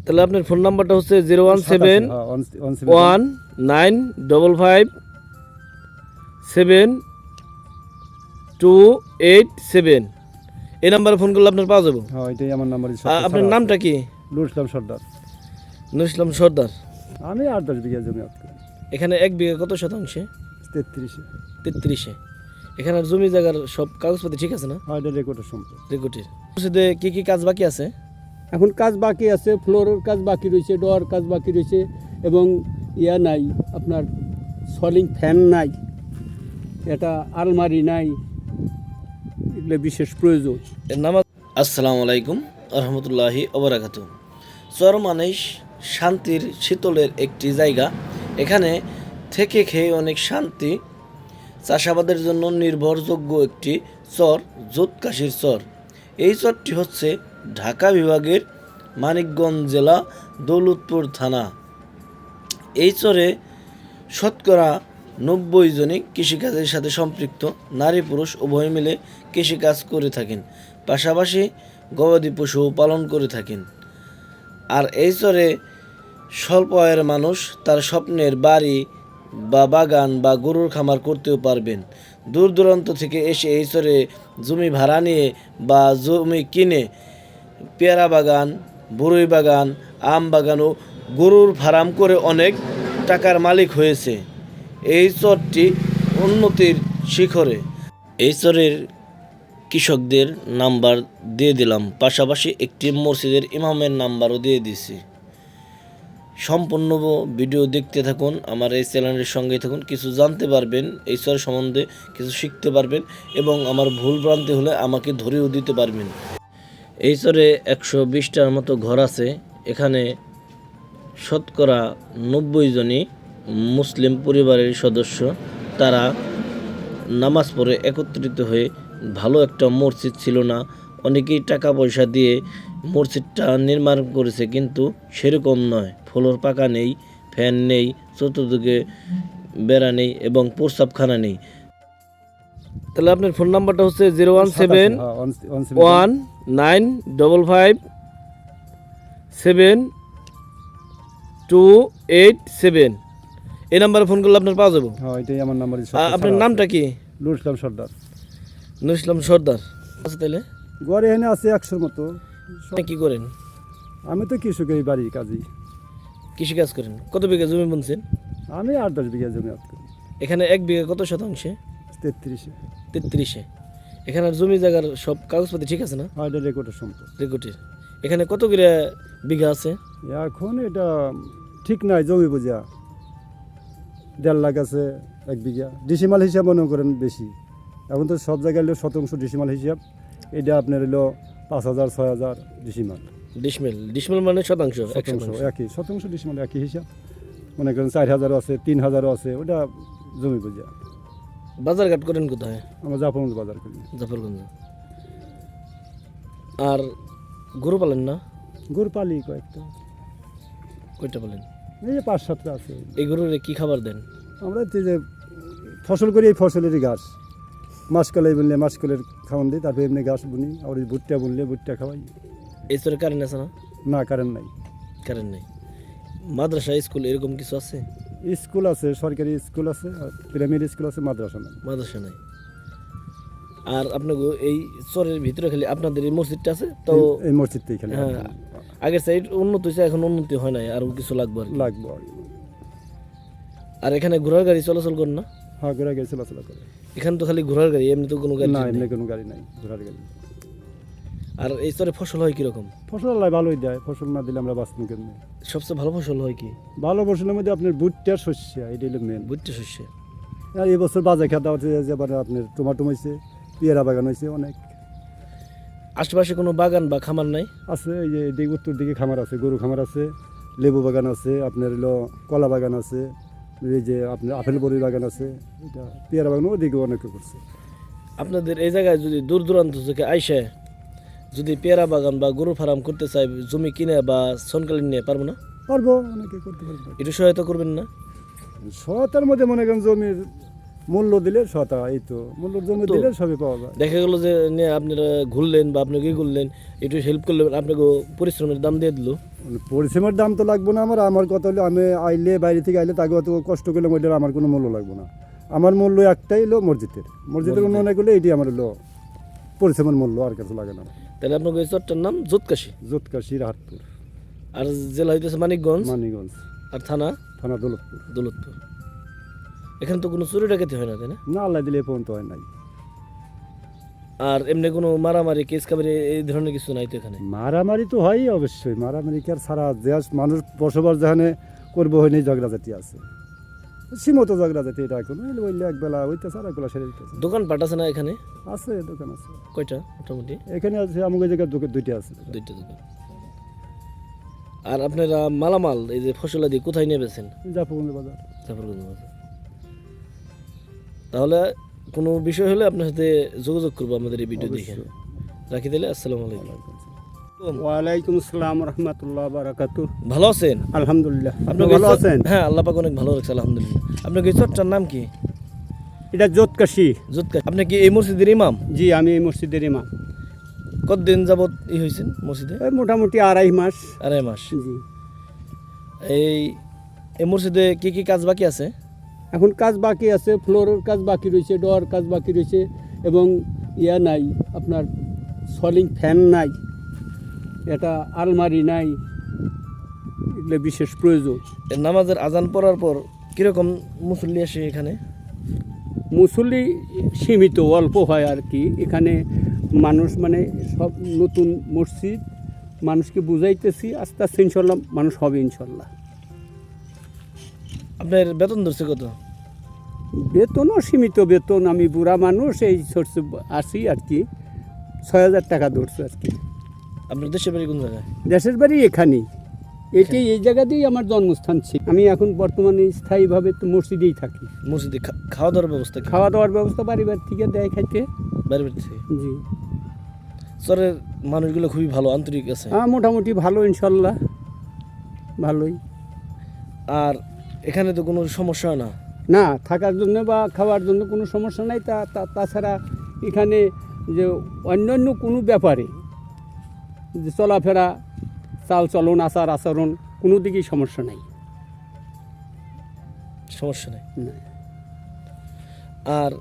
তাহলে আপনার ফোন নাম্বারটা হচ্ছে 01719557287। এই নাম্বারে ফোন করলে আপনার পাওয়া যাবে। হ্যাঁ, এটাই আমার নাম্বার। আপনার নামটা কি? নুর ইসলাম সর্দার। নুর ইসলাম সর্দার। আমি 8-10 বিঘা জমি আবাদ করি। এখানে 1 বিঘা কত শতাংশে? 33-এ। 33-এ। এখানে জমি জায়গার সব কাগজপত্র ঠিক আছে না? হ্যাঁ, এটা রেকর্ডের সম্পদ। রেকর্ডের মসজিদে কি কি কাজ বাকি আছে? এখন কাজ বাকি আছে, ফ্লোরের কাজ বাকি রয়েছে, ডোয়ার কাজ বাকি রয়েছে, এবং নাই আপনার সলিং ফ্যান নাই, এটা আলমারি নাই, এগুলো বিশেষ প্রয়োজন। নামাজ। আসসালামু আলাইকুম রহমতুল্লাহি ওবারাকাতু। চর মানে শান্তির শীতলের একটি জায়গা। এখানে থেকে খেয়ে অনেক শান্তি। চাষাবাদের জন্য নির্ভরযোগ্য একটি চর জোতকাশির চর। এই চরটি হচ্ছে ঢাকা বিভাগের মানিকগঞ্জ জেলা দৌলতপুর থানা। এই চরে শতকরা 90 জনই কৃষিকাজের সাথে সম্পৃক্ত। নারী পুরুষ উভয় মিলে কৃষিকাজ করে থাকেন, পাশাপাশি গবাদি পশু পালন করে থাকেন। আর এই চরে স্বল্প আয়ের মানুষ তার স্বপ্নের বাড়ি বা বাগান বা গরুর খামার করতেও পারবেন। দূর দূরান্ত থেকে এসে এই চরে জমি ভাড়া নিয়ে বা জমি কিনে পেয়ারা বাগান, বরই বাগান, আম বাগান ও গরুর ফার্ম করে অনেক টাকার মালিক হয়েছে। এই চরটি উন্নতির শিখরে। এই চরের কৃষকদের নাম্বার দিয়ে দিলাম, পাশাপাশি একটি মসজিদের ইমামের নাম্বারও দিয়ে দিছি। সম্পূর্ণ ভিডিও দেখতে থাকুন, আমার এই চ্যানেলের সঙ্গেই থাকুন। কিছু জানতে পারবেন, এই চর সম্বন্ধে কিছু শিখতে পারবেন এবং আমার ভুল ভ্রান্তি হলে আমাকে ধরেও দিতে পারবেন। এই চরে 120টার মতো ঘর আছে। এখানে শতকরা 90 জনই মুসলিম পরিবারের সদস্য। তারা নামাজ পড়ে একত্রিত হয়ে, ভালো একটা মসজিদ ছিল না, অনেকেই টাকা পয়সা দিয়ে মসজিদটা নির্মাণ করেছে, কিন্তু সেরকম নয়। ফ্লোর পাকা নেই, ফ্যান নেই, চতুর্দিকে বেড়া নেই এবং প্রস্রাবখানা নেই। তাহলে আপনার ফোন নাম্বারটা হচ্ছে 01719557287। এই নাম্বারে ফোন করলে আপনার পাওয়া যাবে। হ্যাঁ, এটাই আমার নাম্বার। আপনার নামটা কি? নুর ইসলাম সর্দার। নুর ইসলাম সর্দার। আচ্ছা, তাহলে ঘরে এখানে আছে 100-র মতো। কি করেন? আমি তো কৃষক, এই বাড়ির কাজই। কৃষিকাজ করেন। কত বিঘা জমি বুনছেন? আমি 8-10 বিঘা জমি আবাদ করি। এখানে 1 বিঘা কত শতাংশে? 33-এ। 33-এ। এখানে জমি জায়গার সব কাগজপত্র ঠিক আছে না? হ্যাঁ, এটা রেকর্ডের সম্পদ। রেকর্ডের। এখানে কত বিঘা আছে? এখন এটা ঠিক নাই, জমি বোঝা 1.5 লাখ আছে 1 বিঘা। ডিসিমাল হিসাব মনে করেন বেশি। এখন তো সব জায়গায় হলো শতাংশ ডিসিমাল হিসাব। এটা আপনার হলো 5,000-6,000 ডিসিমাল। ডিসমিল মানে শতাংশ। শতাংশ একই, শতাংশ ডিসিমাল একই হিসাব। মনে করেন 4,000 আছে, 3,000 আছে, ওটা জমি বোঝা। বাজারঘাট করেন কোথায়? আমরা জাফরগঞ্জ বাজার করি। জাফরগঞ্জ। আর গরু পালেন না? গরু পালি কয়টা পালেন? এই যে 5-7টা আছে। এই গরুর কি খাবার দেন? আমরা যে ফসল করি, এই ফসলেরই ঘাস। মাসকলাই বুনলে মাসকলের খাওয়ান দিই, তারপরে এমনি ঘাস বুনি। আর ভুট্টা বুনলে ভুট্টা খাওয়াই। এই চরে কারেন্ট আছে না? না, কারেন্ট নাই। কারেন্ট নেই। মাদ্রাসা স্কুল এরকম কিছু আছে? স্কুল আছে, সরকারি স্কুল আছে, আর প্রাইমারি স্কুল আছে, মাদ্রাসা নাই। মাদ্রাসা নাই। আর আপনাকে এই চরের ভিতরে খালি আপনাদের এই মসজিদটা আছে তো? এই মসজিদটাই খালি। হ্যাঁ, আগের সাইড উন্নত হয়েছে, এখন উন্নতি হয় নাই, আরও কিছু লাগবে আর কি। লাগবে। আর এখানে ঘোড়ার গাড়ি চলাচল করে না? হ্যাঁ, ঘোড়ার গাড়ি চলাচল করে। এখানে তো খালি ঘোড়ার গাড়ি, এমনি তো কোনো গাড়ি না, নেই। এমনি কোনো গাড়ি নাই, ঘোড়ার গাড়ি। আর এই চরে ফসল হয় কিরকম? ফসল আল্লাহ ভালোই দেয়, ফসল না দিলে আমরা বাঁচবো কেমনি? সবচেয়ে ভালো ফসল হয় কি? ভালো ফসলের মধ্যে আপনার ভুট্টা, শস্য, এটা হলো মেন। ভুট্টা শস্য। আর এই বছর বাজার খাতা হচ্ছে, যেবার আপনার টমাটো হয়েছে, পেয়ারা বাগান হয়েছে অনেক। আশেপাশে কোনো বাগান বা খামার নাই? আছে, এই যে এদিকে উত্তর দিকে খামার আছে, গরু খামার আছে, লেবু বাগান আছে, আপনার হলো কলা বাগান আছে, এই যে আপনার আপেল বড়ি বাগান আছে, এটা পেয়ারা বাগান ওদিকে অনেকে করছে। আপনাদের এই জায়গায় যদি দূর দূরান্ত থেকে আইসে যদি পেয়ারা বাগান বা গরু ফার্ম করতে চাই, জমি কিনে বা সনকালীন নিয়ে পারবো না? পারবো, অনেকে করতে পারবো। একটু সহায়তা করবেন না? সহায়তার মধ্যে মনে করেন জমির মূল্য দিলে সতা এই তো মূল্যর জমি তো দিলে সবই পাওয়া যায়। দেখা গেল যে আপনারা ঘুরলেন বা আপনি কি করলেন, একটু হেল্প করলেন, আপনাকে পরিশ্রমের দাম দিয়ে দিল। মানে পরিশ্রমের দাম তো লাগবে না আমার কথা হলো আমি আইলে বাইরে থেকে আইলে তাকে অত কষ্ট করলে ওইটার আমার কোনো মূল্য লাগবে না। আমার মূল্য একটাই হলো মসজিদের উন্নয়ন করলে এটি আমার হলো পরিশ্রমের মূল্য, আর কিছু লাগে না। তাহলে আপনাকে এই চরটার নাম জোতকাশি, জোতকাশি রাহাতপুর, আর জেলা হইতেছে মানিকগঞ্জ, মানিকগঞ্জ, আর থানা থানা দৌলতপুর। দৌলতপুর। এখানে তো কোনো চুরি ডাকাতি হয় না, তাই না? না, আল্লাহ দিলে এ পর্যন্ত হয় নাই। আর এমনি কোনো মারামারি কেস কাবারি এই ধরনের কিছু নাই তো এখানে? মারামারি তো হয়ই অবশ্যই, মারামারি কি আর সারা যে মানুষ বসবাস যেখানে করবো হয়নি ঝগড়াঝাটি আছে, সীমিত ঝগড়াঝাটি, এটা এখন বললে একবেলা হইতেছে আর একবেলা সেরে দিতেছে। দোকানপাট আছে না এখানে? আছে, দোকান আছে। কয়টা মোটামুটি? এখানে আছে আমাকে জায়গায় দুইটা আছে। দুইটা দোকান। আর আপনারা মালামাল এই যে ফসলাদি কোথায় নিয়ে বেছেন? জাফরগঞ্জ বাজার। জাফরগঞ্জ বাজার। তাহলে কোনো বিষয় হলে আপনার সাথে যোগাযোগ করবো আমাদের এই ভিডিও দেখে। অবশ্যই। রাখি দিলে আসসালামু আলাইকুম। ওয়ালাইকুম আসসালাম রহমতুল্লাহ বারাকাতু। ভালো আছেন? আলহামদুলিল্লাহ, আপনি আপনাকে ভালো আছেন? হ্যাঁ, আল্লাহ পাক অনেক ভালো রাখছে আলহামদুলিল্লাহ। আপনার এই চরটার নাম কি? এটা জোতকাশি। জোতকাশি। আপনি কি এই মসজিদের ইমাম? জি, আমি এই মসজিদের ইমাম। কতদিন যাবত হয়েছেন মসজিদে? এই মোটামুটি 2.5 মাস। 2.5 মাস। জি, এই মসজিদে কি কি কাজ বাকি আছে? এখন কাজ বাকি আছে, ফ্লোরের কাজ বাকি রয়েছে, ডোর কাজ বাকি রয়েছে, এবং নাই আপনার সলিং ফ্যান নাই, এটা আলমারি নাই, এগুলো বিশেষ প্রয়োজন। নামাজের আজান পড়ার পর কিরকম মুসল্লি আসে এখানে? মুসল্লি সীমিত, অল্প হয় আর কি। এখানে মানুষ মানে সব নতুন মসজিদ, মানুষকে বুঝাইতেছি, আস্তে আস্তে ইনশাল্লাহ মানুষ হবে ইনশাল্লাহ। আপনার বেতন ধরছে কত? বেতনও সীমিত বেতন, আমি বুড়া মানুষ, এই সোর্সে আসি আর কি। 6,000 টাকা ধরছে আর কি। আপনার দেশের বাড়ি কোন জায়গায়? দেশের বাড়ি এখানেই, এটাই, এই জায়গাতেই আমার জন্মস্থান ছিল। আমি এখন বর্তমানে স্থায়ীভাবে তো মসজিদেই থাকি। মসজিদে খাওয়া দাওয়ার ব্যবস্থা কি? খাওয়া দাওয়ার ব্যবস্থা বাড়ি থেকে দেয় খাইতে। বাড়ি বাড়ি থেকে? জি, চরের মানুষগুলো খুবই ভালো, আন্তরিক আছে। হ্যাঁ, মোটামুটি ভালো ইনশাল্লাহ, ভালোই। আর এখানে তো কোনো সমস্যা হয় না? না, থাকার জন্য বা খাওয়ার জন্য কোনো সমস্যা নাই। তাছাড়া এখানে যে অন্যান্য কোনো ব্যাপারে যে চলাফেরা, চাল চলন, আচার আচরণ, কোনো দিকেই সমস্যা নাই। সমস্যা নেই। না। আর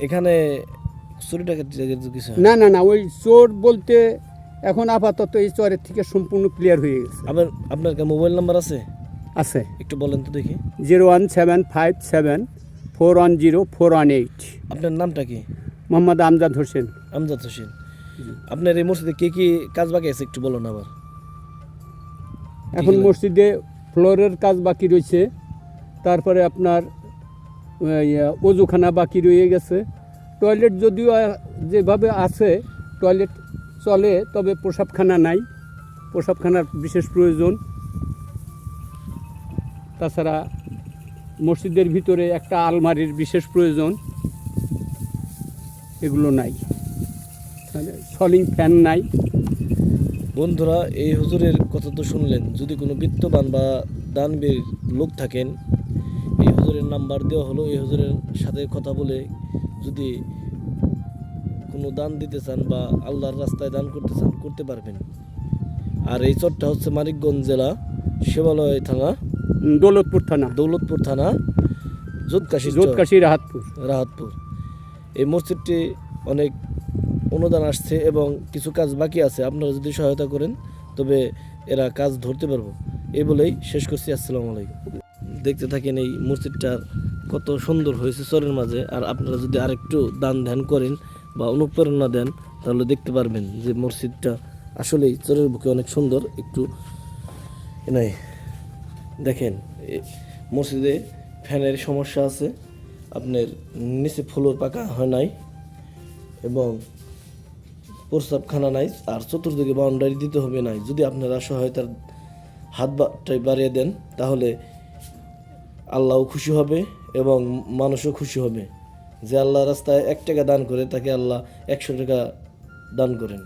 এখানে চুরি ডাকাতি কিছু হয়? না না না, ওই চোর বলতে এখন আপাতত এই চরের থেকে সম্পূর্ণ ক্লিয়ার হয়ে গেছে। আপনার কি মোবাইল নাম্বার আছে? আছে, একটু বলেন তো দেখি। 01757410418। আপনার নামটা কি? মোহাম্মদ আমজাদ হোসেন। আমজাদ হোসেন। আপনার এই মসজিদে কি কি কাজ বাকি আছে একটু বলুন আবার। এখন কি কি মসজিদে ফ্লোরের কাজ বাকি রয়েছে, তারপরে আপনার অজুখানা বাকি রয়ে গেছে। টয়লেট যদিও যেভাবে আছে টয়লেট চলে, তবে প্রসাবখানা নাই, প্রসাবখানার বিশেষ প্রয়োজন। তাছাড়া মসজিদের ভিতরে একটা আলমারির বিশেষ প্রয়োজন, এগুলো নাই। সলিং ফ্যান নাই। বন্ধুরা, এই হুজুরের কথা তো শুনলেন। যদি কোনো বিত্তবান বা দানবীর লোক থাকেন, এই হুজুরের নাম্বার দেওয়া হলো। এই হুজুরের সাথে কথা বলে যদি কোনো দান দিতে চান বা আল্লাহর রাস্তায় দান করতে চান, করতে পারবেন। আর এই চরটা হচ্ছে মানিকগঞ্জ জেলা, শিবালয় থানা, দৌলতপুর থানা, জোতকাশি রাহাতপুর। এই মসজিদটি অনেক অনুদান আসছে এবং কিছু কাজ বাকি আছে। আপনারা যদি সহায়তা করেন তবে এরা কাজ ধরতে পারবো। এই বলেই শেষ করছি। আসসালামু আলাইকুম। দেখতে থাকেন এই মসজিদটা কত সুন্দর হয়েছে চরের মাঝে। আর আপনারা যদি আরেকটু দান ধ্যান করেন বা অনুপ্রেরণা দেন, তাহলে দেখতে পারবেন যে মসজিদটা আসলেই চরের বুকে অনেক সুন্দর। একটু নাই দেখেন, মসজিদে ফ্যানের সমস্যা আছে, আপনার নিচে ফ্লোর পাকা হয় নাই এবং প্রস্রাবখানা নাই, আর চতুর্দিকে বাউন্ডারি দিতে হবে নাই। যদি আপনারা সহায়তার হাতটাই বাড়িয়ে দেন, তাহলে আল্লাহও খুশি হবে এবং মানুষও খুশি হবে। যে আল্লাহ রাস্তায় 1 টাকা দান করে, তাকে আল্লাহ 100 টাকা দান করেন।